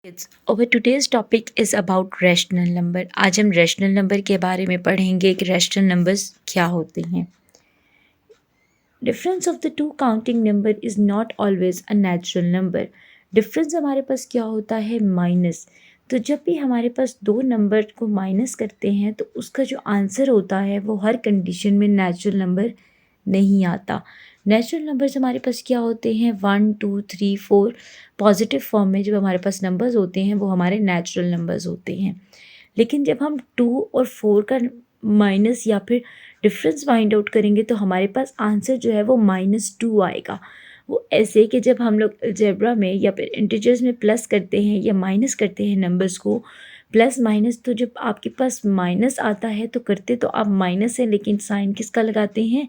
Kids, our today's topic is about rational number. आज हम rational number के बारे में पढ़ेंगे कि रैशनल नंबर्स क्या होते हैं. Difference of the two counting number is not always a natural number. Difference हमारे पास क्या होता है? माइनस. तो जब भी हमारे पास दो नंबर को माइनस करते हैं तो उसका जो आंसर होता है वो हर कंडीशन में नेचुरल नंबर नहीं आता. नेचुरल नंबर्स हमारे पास क्या होते हैं? 1 2 3 4. पॉजिटिव फॉर्म में जब हमारे पास नंबर्स होते हैं वो हमारे नेचुरल नंबर्स होते हैं. लेकिन जब हम 2 और 4 का माइनस या फिर डिफरेंस फाइंड आउट करेंगे तो हमारे पास आंसर जो है वो -2 आएगा. वो ऐसे कि जब हम लोग अलजेब्रा में या फिर इंटीजर्स में प्लस करते हैं या माइनस करते हैं नंबर्स को, प्लस माइनस, तो जब आपके पास माइनस आता है तो करते तो आप माइनस है लेकिन साइन किसका लगाते हैं?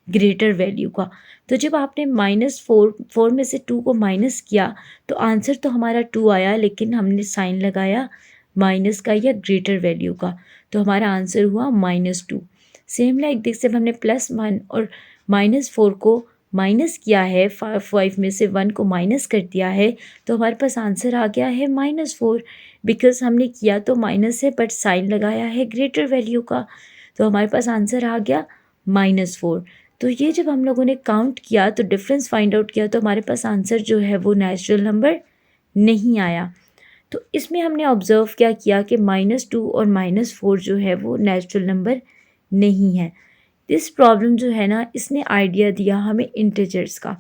ग्रेटर वैल्यू का. तो जब आपने -4 में से 2 को माइनस किया तो आंसर तो हमारा 2 आया लेकिन हमने साइन लगाया माइनस का या ग्रेटर वैल्यू का, तो हमारा आंसर हुआ -2. सेम लाइक दिस, जब हमने +1 और -4 को माइनस किया है, 5 में से 1 को माइनस कर दिया है, तो हमारे पास आंसर आ गया है -4. बिकॉज हमने किया तो माइनस है बट साइन लगाया है ग्रेटर वैल्यू का, तो हमारे पास आंसर आ गया -4. तो ये जब हम लोगों ने काउंट किया तो डिफरेंस फाइंड आउट किया तो हमारे पास आंसर जो है वो नेचुरल नंबर नहीं आया. तो इसमें हमने ऑब्ज़र्व क्या किया कि -2 और -4 जो है वो नेचुरल नंबर नहीं है. दिस प्रॉब्लम जो है ना, इसने आइडिया दिया हमें इंटीजर्स का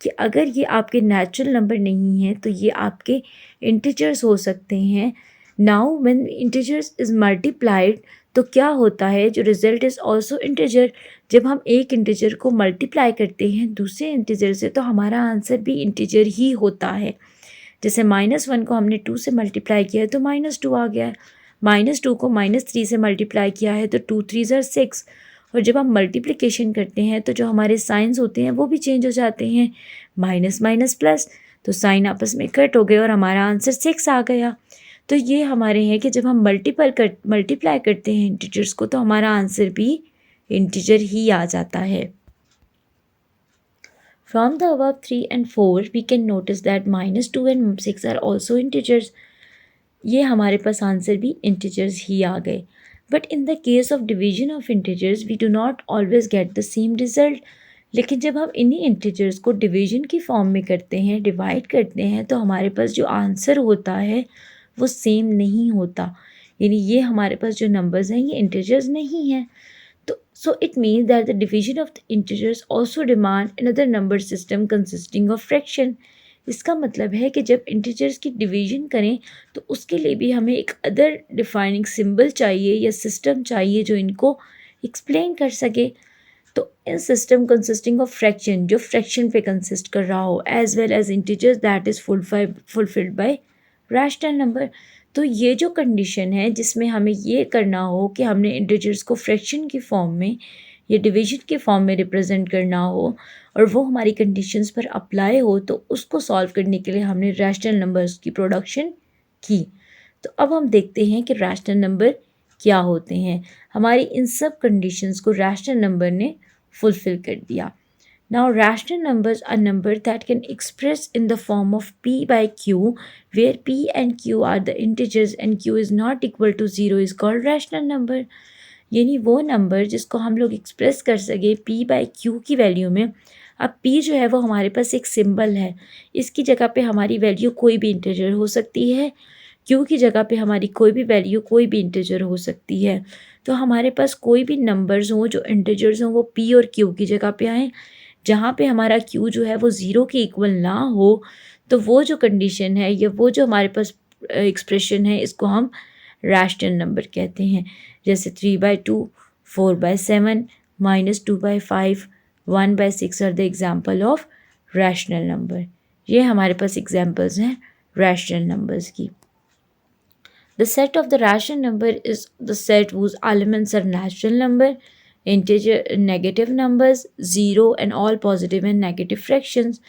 कि अगर ये आपके नेचुरल नंबर नहीं हैं तो ये आपके इंटीजर्स हो सकते हैं. Now when integers is multiplied तो क्या होता है? जो रिजल्ट इज़ ऑल्सो इंटीजर. जब हम एक इंटीजर को मल्टीप्लाई करते हैं दूसरे इंटीजर से तो हमारा आंसर भी इंटीजर ही होता है. जैसे -1 को हमने 2 से मल्टीप्लाई किया है तो -2 आ गया है. -2 को -3 से मल्टीप्लाई किया है तो 2 3 ज़र 6. और जब हम मल्टीप्लिकेशन करते हैं तो जो हमारे साइंस होते हैं वो भी चेंज हो जाते हैं, माइनस माइनस प्लस, तो साइन आपस में कट हो गए और हमारा आंसर 6 आ गया. तो ये हमारे हैं कि जब हम मल्टीप्लाई करते हैं इंटीजर्स को तो हमारा आंसर भी इंटीजर ही आ जाता है. From the above 3 and 4 we can notice that -2 and 6 are also integers. ये हमारे पास आंसर भी इंटीजर्स ही आ गए. But in the case of division of integers we do not always get the same result. लेकिन जब हम इन्हीं इंटीजर्स को डिवीजन की फॉर्म में करते हैं, डिवाइड करते हैं, तो हमारे पास जो आंसर होता है वो सेम नहीं होता. यानी ये हमारे पास जो नंबर्स हैं ये इंटीजर्स नहीं हैं. तो so it means that the division of the integers also demand another number system consisting of fraction. इसका मतलब है कि जब इंटीजर्स की डिवीजन करें तो उसके लिए भी हमें एक अदर डिफाइनिंग सिंबल चाहिए या सिस्टम चाहिए जो इनको एक्सप्लेन कर सके. तो in system consisting of fraction, जो फ्रैक्शन पे कंसिस्ट कर रहा हो, as well as integers that is fulfilled by rational number. तो ये जो कंडीशन है जिसमें हमें ये करना हो कि हमने इंटीजर्स को फ्रैक्शन की फॉर्म में या डिवीजन के फॉर्म में रिप्रेजेंट करना हो और वो हमारी कंडीशंस पर अप्लाई हो, तो उसको सॉल्व करने के लिए हमने रैशनल नंबर्स की प्रोडक्शन की. तो अब हम देखते हैं कि रैशनल नंबर क्या होते हैं. हमारी इन सब कंडीशंस को रैशनल नंबर ने फुलफिल कर दिया. Now rational numbers are numbers that can express in the form of p by q, where p and q are the integers and q is not equal to 0 is called rational number. यानी वो number जिसको हम लोग express कर सके p by q की value में. अब p जो है वो हमारे पास एक सिंबल है, इसकी जगह पे हमारी वैल्यू कोई भी इंटीजर हो सकती है, q की जगह पे हमारी कोई भी वैल्यू कोई भी इंटीजर हो सकती है. तो हमारे पास कोई भी नंबर्स हों जो इंटीजर्स हों वो p और q की जगह पे आएँ. जहाँ पे हमारा q जो है वो 0 के इक्वल ना हो तो वो जो कंडीशन है या वो जो हमारे पास एक्सप्रेशन है इसको हम रैशनल नंबर कहते हैं. जैसे 3/2, 4/7, -2/5, 1/6 are the example of rational number. ये हमारे पास एग्जाम्पल्स हैं रैशनल नंबर्स की. The set of the rational number is the set whose elements are natural number, integer, negative numbers, zero and all positive and negative fractions.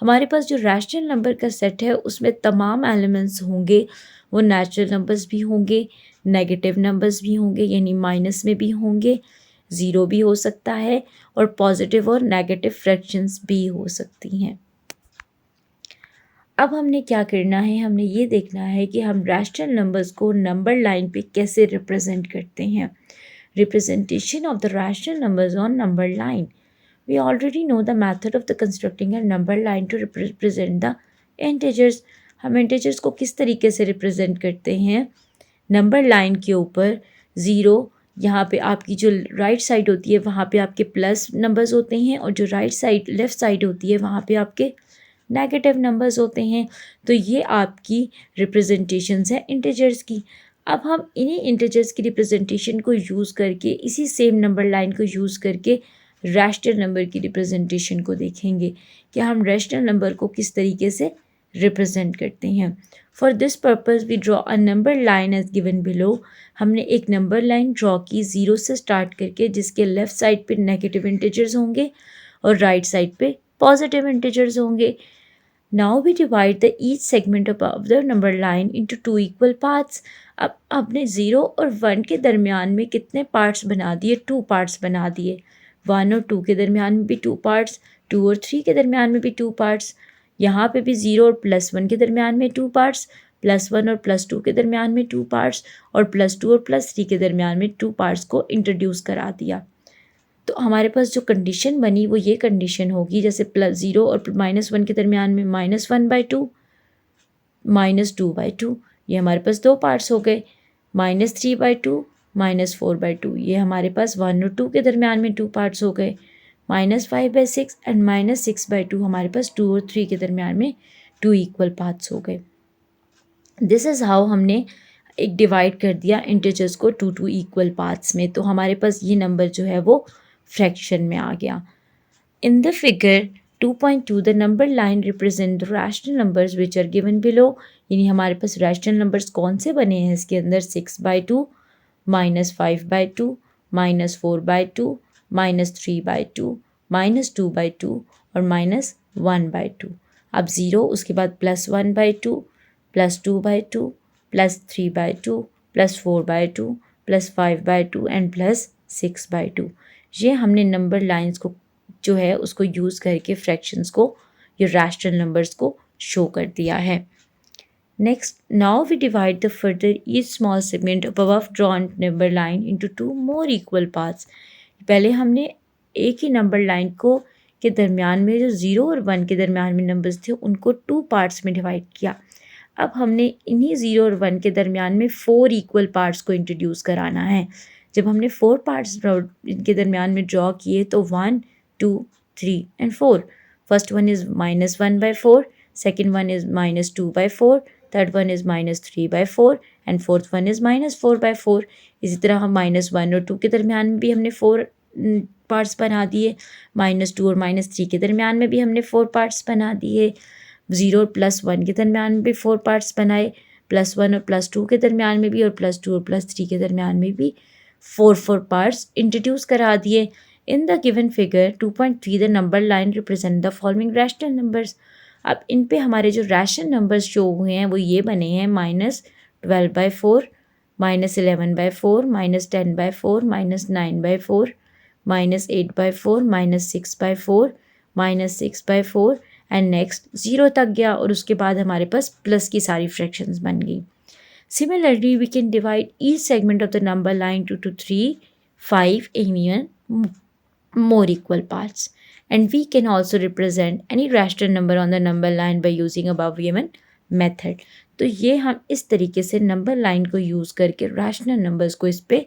हमारे पास जो rational number का set है उसमें तमाम एलिमेंट्स होंगे, वो नेचुरल नंबर्स भी होंगे, नेगेटिव नंबर्स भी होंगे यानी माइनस में भी होंगे, ज़ीरो भी हो सकता है और पॉजिटिव और नेगेटिव फ्रैक्शंस भी हो सकती हैं. अब हमने क्या करना है, हमने ये देखना है कि हम रैशनल नंबर्स को नंबर लाइन पे कैसे रिप्रेजेंट करते हैं. Representation of the rational numbers on number line. We already know the method of the constructing a number line to represent the integers. हम integers को किस तरीके से represent करते हैं. नंबर लाइन के ऊपर ज़ीरो, यहाँ पे आपकी जो राइट साइड होती है वहाँ पे आपके प्लस नंबर्स होते हैं और जो राइट साइड लेफ़्ट साइड होती है वहाँ पे आपके नेगेटिव नंबर्स होते हैं. तो ये आपकी रिप्रेजेंटेशंस हैं इंटीजर्स की. अब हम इन्हीं इंटीजर्स की रिप्रेजेंटेशन को यूज़ करके, इसी सेम नंबर लाइन को यूज़ करके रैशनल नंबर की रिप्रेजेंटेशन को देखेंगे कि हम रैशनल नंबर को किस तरीके से रिप्रेजेंट करते हैं. For this purpose we draw a number line as given below. हमने एक नंबर लाइन ड्रॉ की ज़ीरो से स्टार्ट करके, जिसके लेफ़्ट साइड पे नेगेटिव इंटीजर्स होंगे और राइट साइड पे पॉजिटिव इंटीजर्स होंगे. Now we divide the each segment of the number line into two equal parts. अब आपने ज़ीरो और वन के दरमियान में कितने पार्ट्स बना दिए, टू पार्ट्स बना दिए. वन और टू के दरमियान में भी टू पार्ट्स, टू और थ्री के दरमियान में भी टू पार्ट्स. यहाँ पे भी ज़ीरो और प्लस वन के दरमियान में टू पार्ट्स, प्लस वन और प्लस टू के दरमियान में टू पार्ट्स, और प्लस टू और प्लस थ्री के दरमियान में टू पार्ट्स को इंट्रोड्यूस करा दिया. तो हमारे पास जो कंडीशन बनी वो ये कंडीशन होगी, जैसे प्लस ज़ीरो और माइनस वन के दरमियान में minus one by two, minus two by two, ये हमारे पास दो पार्ट्स हो गए. Minus three by two, minus four by two, ये हमारे पास वन और टू के दरमियान में टू पार्ट्स हो गए. Minus five by six and minus six by two हमारे पास टू और थ्री के दरमियान में टू इक्वल पार्ट्स हो गए. दिस इज़ हाउ हमने एक डिवाइड कर दिया इंटीजर्स को टू टू इक्वल पार्ट्स में. तो हमारे पास ये नंबर जो है वो फ्रैक्शन में आ गया. In the figure 2.2 the number line represent the rational numbers which are given below. यानी हमारे पास रैशनल नंबर्स कौन से बने हैं इसके अंदर, 6/2, -5/2, -4/2, -3/2, -2/2 और -1/2. अब ज़ीरो, उसके बाद +1/2, +2/2, +3/2, +4/2, +5/2 एंड +6/2. ये हमने नंबर लाइंस को जो है उसको यूज़ करके फ्रैक्शंस को या रैशनल नंबर्स को शो कर दिया है. Next, now we divide the further each small segment of above drawn number line into two more equal parts. पहले हमने एक ही नंबर लाइन को के दरमियान में जो ज़ीरो और वन के दरमियान में नंबर्स थे उनको टू पार्ट्स में डिवाइड किया. अब हमने इन्हीं ज़ीरो और वन के दरमियान में फोर इक्वल पार्ट्स को इंट्रोड्यूस कराना है. जब हमने फोर पार्ट्स इनके दरमियान में ड्रॉ किए तो 1, 2, 3 and 4. First one is -1/4, second one is -2/4, third one is -3/4 and fourth one is -4/4. इसी तरह हम -1 और 2 के दरमियान में भी हमने फोर पार्ट्स बना दिए. -2 और -3 के दरमियान में भी हमने फोर पार्ट्स बना दिए. 0 और +1 के दरमियान में भी फोर पार्ट्स बनाए. +1 और +2 के दरमियान में भी और +2 और +3 के दरमियान में भी फोर पार्ट्स इंट्रोड्यूस करा दिए. In the given figure 2.3 the number line represent the following rational numbers. अब इन पे हमारे जो रैशनल नंबर्स शो हुए हैं वो ये बने हैं, -12/4, -11/4, -10/4, -9/4, -8/4, -6/4, -6/4 एंड नेक्स्ट ज़ीरो तक गया और उसके बाद हमारे पास प्लस की सारी फ्रैक्शंस बन गई. Similarly, we can divide each segment of the number line to 3, 5 and even more equal parts. And we can also represent any rational number on the number line by using above given method. तो ये हम इस तरीके से number line को use करके rational numbers को इस पे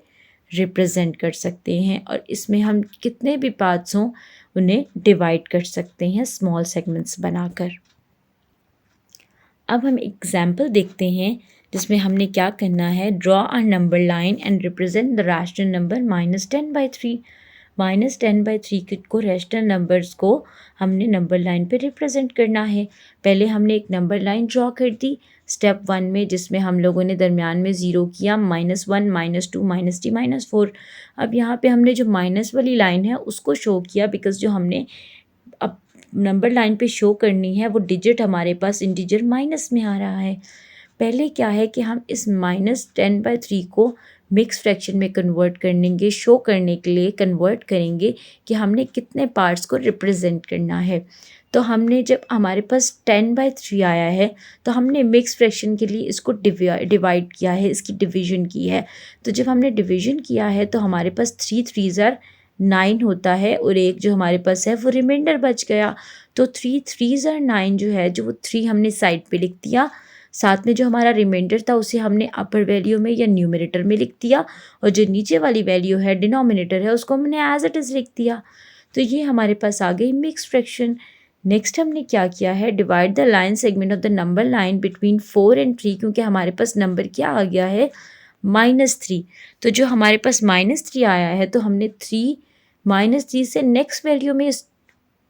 रिप्रेजेंट कर सकते हैं और इसमें हम कितने भी पार्ट्स हों उन्हें डिवाइड कर सकते हैं स्मॉल सेगमेंट्स बनाकर. अब हम एग्जाम्पल देखते हैं जिसमें हमने क्या करना है. Draw a number line and represent the rational number -10/3. -10/3 को रैशनल नंबर्स को हमने नंबर लाइन पे रिप्रेजेंट करना है. पहले हमने एक नंबर लाइन ड्रॉ कर दी स्टेप 1 में, जिसमें हम लोगों ने दरमियान में ज़ीरो किया, -1, -2, -3, -4. अब यहाँ पे हमने जो माइनस वाली लाइन है उसको शो किया बिकॉज जो हमने अब नंबर लाइन पे शो करनी है वो डिजिट हमारे पास इंटीजर माइनस में आ रहा है. पहले क्या है कि हम इस -10/3 को मिक्स फ्रैक्शन में कन्वर्ट करेंगे, शो करने के लिए कन्वर्ट करेंगे कि हमने कितने पार्ट्स को रिप्रेजेंट करना है। तो हमने जब हमारे पास 10/3 आया है तो हमने मिक्स फ्रैक्शन के लिए इसको डिवाइड किया है, इसकी डिवीजन की है। तो जब हमने डिवीजन किया है तो हमारे पास 3 3s आर 9 होता है और एक जो हमारे पास है वो रिमाइंडर बच गया। तो 3 3s आर 9 जो है, जो वो 3 हमने साइड पे लिख दिया, साथ में जो हमारा रिमाइंडर था उसे हमने अपर वैल्यू में या न्यूमरेटर में लिख दिया, और जो नीचे वाली वैल्यू है डिनोमिनेटर है उसको हमने एज इट इज़ लिख दिया। तो ये हमारे पास आ गई मिक्स फ्रैक्शन। नेक्स्ट हमने क्या किया है, divide the line segment of the number line between 4 and 3, क्योंकि हमारे पास नंबर क्या आ गया है, -3। तो जो हमारे पास -3 आया है तो हमने -3 से नेक्स्ट वैल्यू में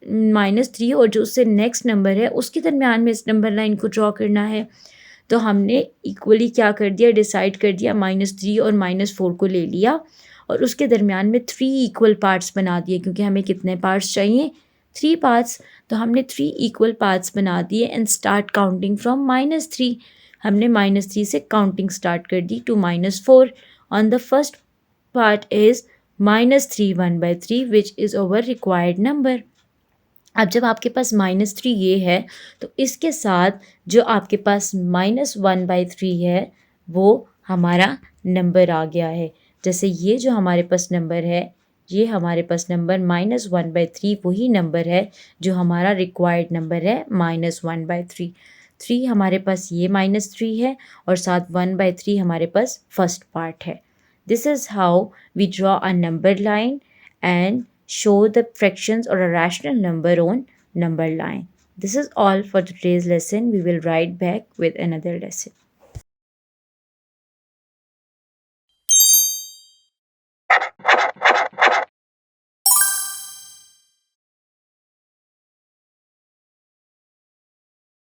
-3 और जो उससे नेक्स्ट नंबर है उसके दरमियान में इस नंबर लाइन को ड्रॉ करना है। तो हमने इक्वली क्या कर दिया, डिसाइड कर दिया, -3 और -4 को ले लिया और उसके दरमियान में 3 इक्वल पार्ट्स बना दिए, क्योंकि हमें कितने पार्ट्स चाहिए, 3 पार्ट्स। तो हमने 3 इक्वल पार्ट्स बना दिए एंड स्टार्ट काउंटिंग फ्रॉम -3। हमने -3 से काउंटिंग स्टार्ट कर दी to -4। On the first part is -3 1/3 which is over required number. अब जब आपके पास -3 ये है तो इसके साथ जो आपके पास -1/3 है वो हमारा नंबर आ गया है। जैसे ये जो हमारे पास नंबर है, ये हमारे पास नंबर -1/3 वही नंबर है जो हमारा रिक्वायर्ड नंबर है -1/3। 3 हमारे पास ये -3 है और साथ 1/3 हमारे पास फर्स्ट पार्ट है। This is how we draw a number line and show the fractions or a rational number on number line. This is all for today's lesson. We will write back with another lesson.